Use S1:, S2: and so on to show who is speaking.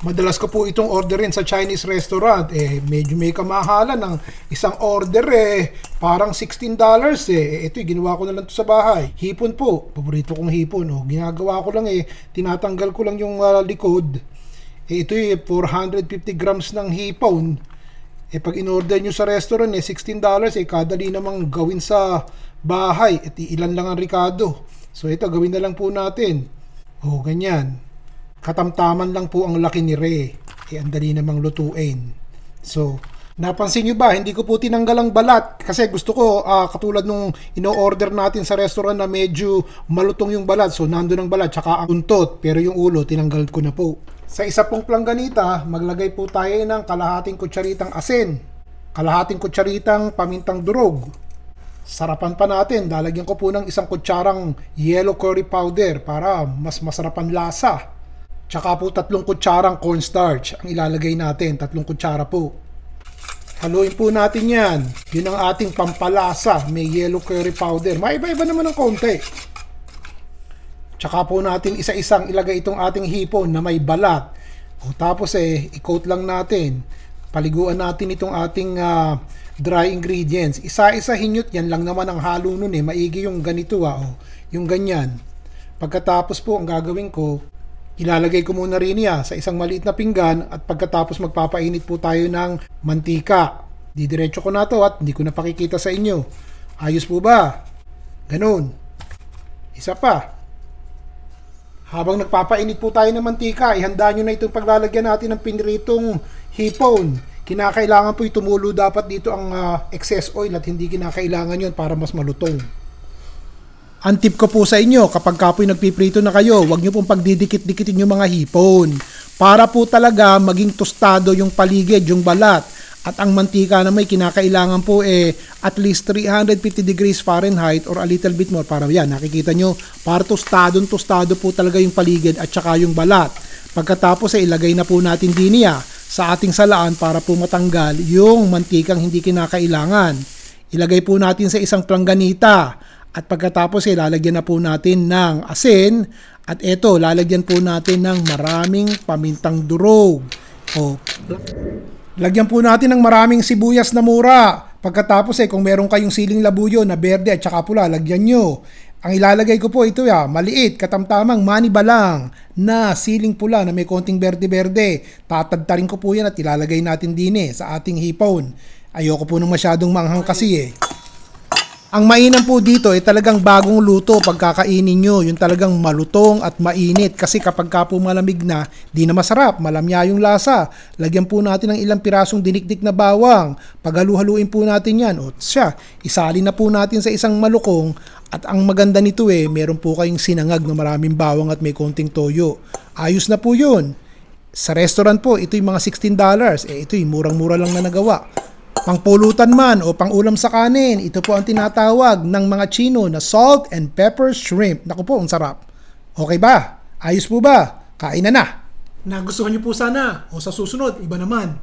S1: Madalas ko po itong orderin sa Chinese restaurant. Medyo may kamahalan ng isang order parang $16 Ito ginawa ko na lang to sa bahay. Hipon po. Paborito kong hipon. Ginagawa ko lang tinatanggal ko lang yung likod. Ito 450 grams ng hipon. Pag in-order nyo sa restaurant $16 kadali namang gawin sa bahay. At ilan lang ang ricado. So ito gawin na lang po natin. Ganyan. Katamtaman lang po ang laki ni Ray. Ang dali namang lutuin. So, napansin nyo ba, hindi ko po tinanggal ang balat. Kasi gusto ko, katulad nung ino-order natin sa restaurant na medyo malutong yung balat. So, nandun ang balat, tsaka ang untot. Pero yung ulo, tinanggal ko na po. Sa isa pong plangganita, maglagay po tayo ng kalahating kutsaritang asin. Kalahating kutsaritang pamintang durog. Sarapan pa natin, lalagyan ko po ng isang kutsarang yellow curry powder para mas masarapan lasa. Tsaka po 3 kutsarang cornstarch ang ilalagay natin, 3 kutsara po. Haluin po natin yan. Yun ang ating pampalasa, may yellow curry powder. Maiba-iba naman ng konti. Tsaka po natin isa-isang ilagay itong ating hipon na may balat. Tapos i-coat lang natin. Paliguan natin itong ating dry ingredients. Isa-isahin nyo, yan lang naman ang halo nun Maigi yung ganito yung ganyan. Pagkatapos po ang gagawin ko, ilalagay ko muna rin sa isang maliit na pinggan at pagkatapos magpapainit po tayo ng mantika. Didiretso ko na to at hindi ko na pakikita sa inyo. Ayos po ba? Ganun. Isa pa. Habang nagpapainit po tayo ng mantika, ihanda nyo na itong paglalagyan natin ng piniritong hipon. Kinakailangan po tumulo dapat dito ang excess oil at hindi kinakailangan yun para mas malutong. Ang tip ko po sa inyo, kapag kapoy nagpiprito na kayo, huwag nyo pong pagdidikit-dikitin yung mga hipon. Para po talaga maging tostado yung paligid, yung balat. At ang mantika na may kinakailangan po at least 350 degrees Fahrenheit or a little bit more. Para yan, nakikita nyo, para tostado po talaga yung paligid at saka yung balat. Pagkatapos ilagay na po natin din sa ating salaan para po matanggal yung mantikang hindi kinakailangan. Ilagay po natin sa isang plangganita. At pagkatapos lalagyan na po natin ng asin at ito lalagyan po natin ng maraming pamintang durog. Lagyan po natin ng maraming sibuyas na mura. Pagkatapos kung meron kayong siling labuyo na berde at saka pula, lagyan nyo. Ang ilalagay ko po ito maliit, katamtamang maniba lang na siling pula na may konting berde-berde. Tatadtarin ko po yan at ilalagay natin din sa ating hipon. Ayoko po nung masyadong manghang kasi Ang mainam po dito ay talagang bagong luto pagkakainin nyo. Yung talagang malutong at mainit. Kasi kapag ka po malamig na, di na masarap. Malamya yung lasa. Lagyan po natin ng ilang pirasong dinikdik na bawang. Paghalu-haluin po natin yan. O siya, isalin na po natin sa isang malukong. At ang maganda nito meron po kayong sinangag na maraming bawang at may konting toyo. Ayos na po yun. Sa restaurant po, ito yung mga $16. Ito yung murang-mura lang na nagawa. Pangpulutan man o pangulam sa kanin, ito po ang tinatawag ng mga Chino na salt and pepper shrimp. Naku po, ang sarap. Okay ba? Ayos po ba? Kain na na. Nagustuhan niyo po sana o sa susunod, iba naman.